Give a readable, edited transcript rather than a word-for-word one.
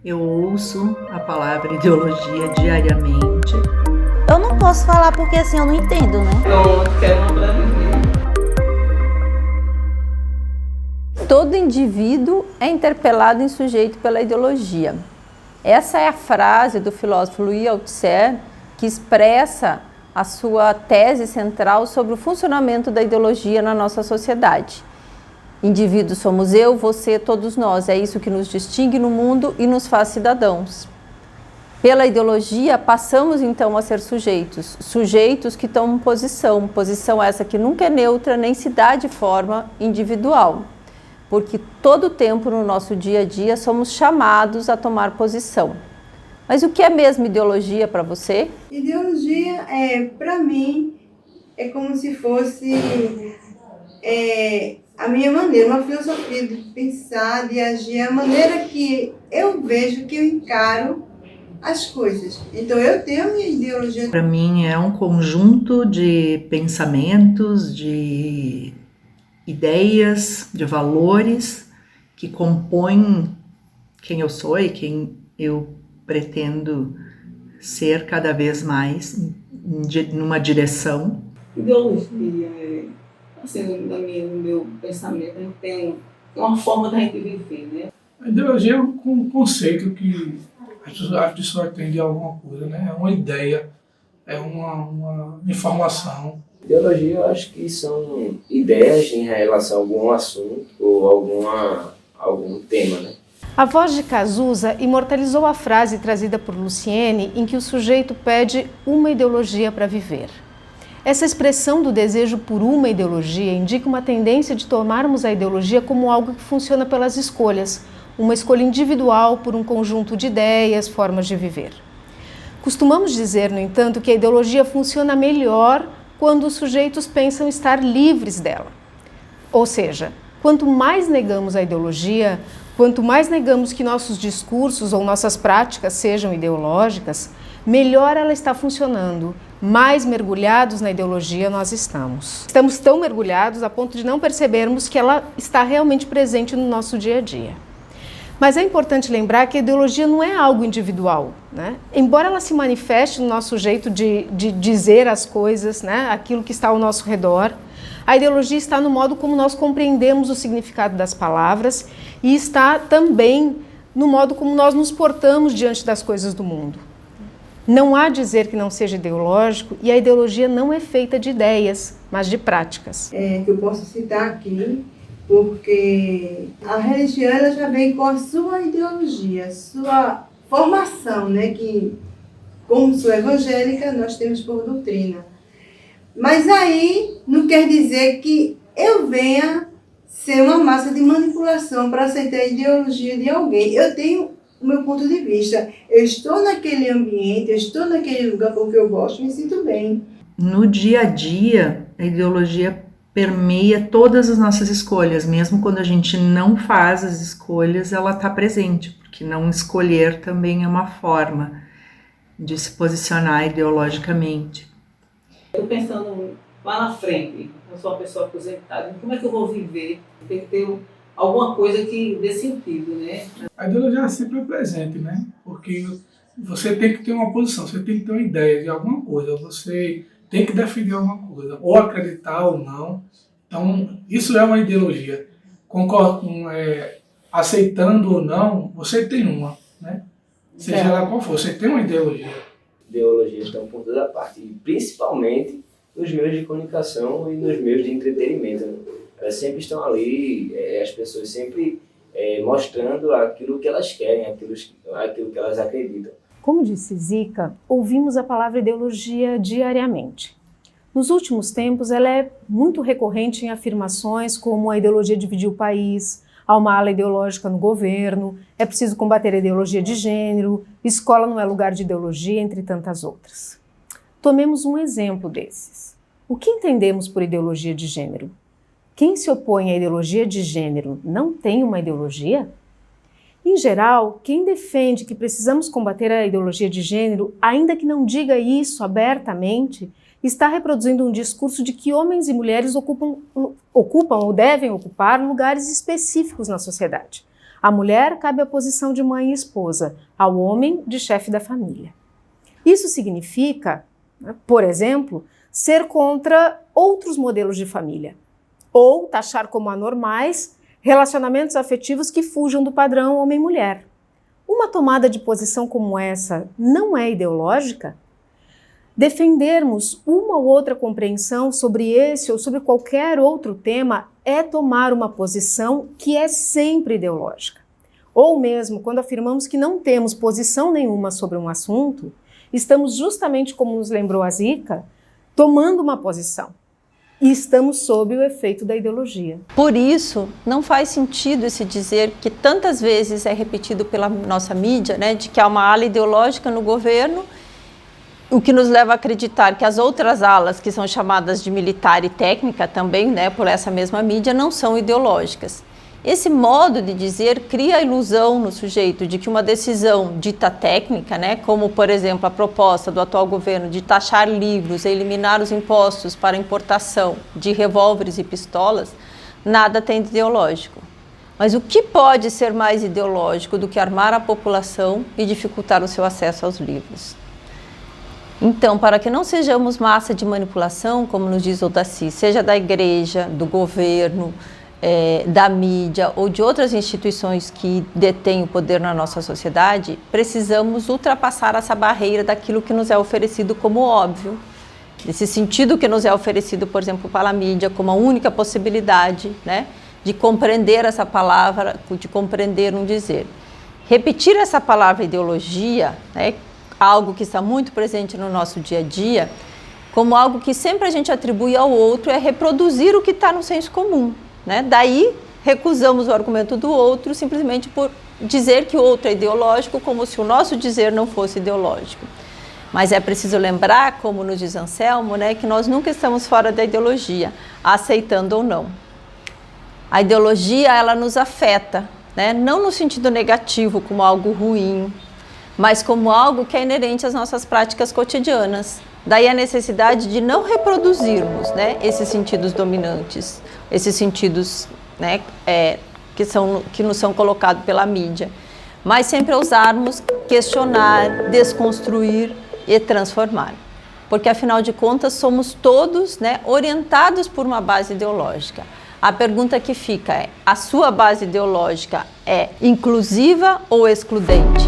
Eu ouço a palavra ideologia diariamente. Eu não posso falar porque assim eu não entendo, né? Não quero uma pra viver. Todo indivíduo é interpelado em sujeito pela ideologia. Essa é a frase do filósofo Louis Althusser, que expressa a sua tese central sobre o funcionamento da ideologia na nossa sociedade. Indivíduos somos eu, você, todos nós. É isso que nos distingue no mundo e nos faz cidadãos. Pela ideologia, passamos então a ser sujeitos. Sujeitos que tomam posição. Posição essa que nunca é neutra, nem se dá de forma individual. Porque todo tempo no nosso dia a dia somos chamados a tomar posição. Mas o que é mesmo ideologia para você? Ideologia, para mim, é como se fosse a minha maneira, uma filosofia de pensar, de agir, a maneira que eu vejo, que eu encaro as coisas. Então, eu tenho a minha ideologia. Para mim, é um conjunto de pensamentos, de ideias, de valores que compõem quem eu sou e quem eu pretendo ser cada vez mais numa direção. Ideologia, assim, no meu pensamento, a gente tem uma forma da gente viver, né? A ideologia é um conceito que as pessoas têm de alguma coisa, né? É uma ideia, é uma informação. Ideologia, eu acho que são ideias em relação a algum assunto ou algum tema, né? A voz de Cazuza imortalizou a frase trazida por Luciene em que o sujeito pede uma ideologia para viver. Essa expressão do desejo por uma ideologia indica uma tendência de tomarmos a ideologia como algo que funciona pelas escolhas, uma escolha individual por um conjunto de ideias, formas de viver. Costumamos dizer, no entanto, que a ideologia funciona melhor quando os sujeitos pensam estar livres dela. Ou seja, quanto mais negamos a ideologia, quanto mais negamos que nossos discursos ou nossas práticas sejam ideológicas, melhor ela está funcionando, mais mergulhados na ideologia nós estamos. Estamos tão mergulhados a ponto de não percebermos que ela está realmente presente no nosso dia a dia. Mas é importante lembrar que a ideologia não é algo individual, né? Embora ela se manifeste no nosso jeito de dizer as coisas, né? Aquilo que está ao nosso redor, a ideologia está no modo como nós compreendemos o significado das palavras e está também no modo como nós nos portamos diante das coisas do mundo. Não há dizer que não seja ideológico e a ideologia não é feita de ideias, mas de práticas. Que eu posso citar aqui, porque a religião ela já vem com a sua ideologia, sua formação, né? Que, como sou evangélica, nós temos por doutrina. Mas aí não quer dizer que eu venha ser uma massa de manipulação para aceitar a ideologia de alguém. Eu tenho o meu ponto de vista. Eu estou naquele ambiente, eu estou naquele lugar porque eu gosto, me sinto bem. No dia a dia, a ideologia permeia todas as nossas escolhas. Mesmo quando a gente não faz as escolhas, ela está presente, porque não escolher também é uma forma de se posicionar ideologicamente. Estou pensando lá na frente, eu sou uma pessoa aposentada, como é que eu vou viver? Tem que ter alguma coisa que dê sentido, né? A ideologia é sempre presente, né? Porque você tem que ter uma posição, você tem que ter uma ideia de alguma coisa, você tem que defender alguma coisa, ou acreditar ou não. Então, isso é uma ideologia. Concordo com aceitando ou não, você tem uma, né? Seja lá qual for, você tem uma ideologia. Ideologias estão por toda parte, e principalmente nos meios de comunicação e nos meios de entretenimento, né? Elas sempre estão ali, as pessoas sempre mostrando aquilo que elas querem, aquilo que elas acreditam. Como disse Zica, ouvimos a palavra ideologia diariamente. Nos últimos tempos, ela é muito recorrente em afirmações como a ideologia dividiu o país, há uma ala ideológica no governo, é preciso combater a ideologia de gênero, escola não é lugar de ideologia, entre tantas outras. Tomemos um exemplo desses. O que entendemos por ideologia de gênero? Quem se opõe à ideologia de gênero não tem uma ideologia? Em geral, quem defende que precisamos combater a ideologia de gênero, ainda que não diga isso abertamente, está reproduzindo um discurso de que homens e mulheres ocupam ou devem ocupar lugares específicos na sociedade. À mulher cabe a posição de mãe e esposa, ao homem de chefe da família. Isso significa, por exemplo, ser contra outros modelos de família, ou taxar como anormais relacionamentos afetivos que fujam do padrão homem-mulher. Uma tomada de posição como essa não é ideológica? Defendermos uma ou outra compreensão sobre esse ou sobre qualquer outro tema é tomar uma posição que é sempre ideológica. Ou mesmo, quando afirmamos que não temos posição nenhuma sobre um assunto, estamos justamente, como nos lembrou a Zica, tomando uma posição. E estamos sob o efeito da ideologia. Por isso, não faz sentido esse dizer que tantas vezes é repetido pela nossa mídia, né, de que há uma ala ideológica no governo, o que nos leva a acreditar que as outras alas, que são chamadas de militar e técnica também, né, por essa mesma mídia, não são ideológicas. Esse modo de dizer cria a ilusão no sujeito de que uma decisão dita técnica, né, como por exemplo a proposta do atual governo de taxar livros e eliminar os impostos para importação de revólveres e pistolas, nada tem de ideológico. Mas o que pode ser mais ideológico do que armar a população e dificultar o seu acesso aos livros? Então, para que não sejamos massa de manipulação, como nos diz Odaci, seja da igreja, do governo, da mídia ou de outras instituições que detêm o poder na nossa sociedade, precisamos ultrapassar essa barreira daquilo que nos é oferecido como óbvio, desse sentido que nos é oferecido, por exemplo, pela mídia, como a única possibilidade, né, de compreender essa palavra, de compreender um dizer. Repetir essa palavra ideologia, né, algo que está muito presente no nosso dia a dia, como algo que sempre a gente atribui ao outro, é reproduzir o que está no senso comum. Né? Daí, recusamos o argumento do outro simplesmente por dizer que o outro é ideológico, como se o nosso dizer não fosse ideológico. Mas é preciso lembrar, como nos diz Anselmo, né, que nós nunca estamos fora da ideologia, aceitando ou não. A ideologia, ela nos afeta, né? Não no sentido negativo, como algo ruim, mas como algo que é inerente às nossas práticas cotidianas. Daí a necessidade de não reproduzirmos, né, esses sentidos dominantes, esses sentidos, né, que nos são colocados pela mídia, mas sempre ousarmos questionar, desconstruir e transformar. Porque, afinal de contas, somos todos, né, orientados por uma base ideológica. A pergunta que fica é: a sua base ideológica é inclusiva ou excludente?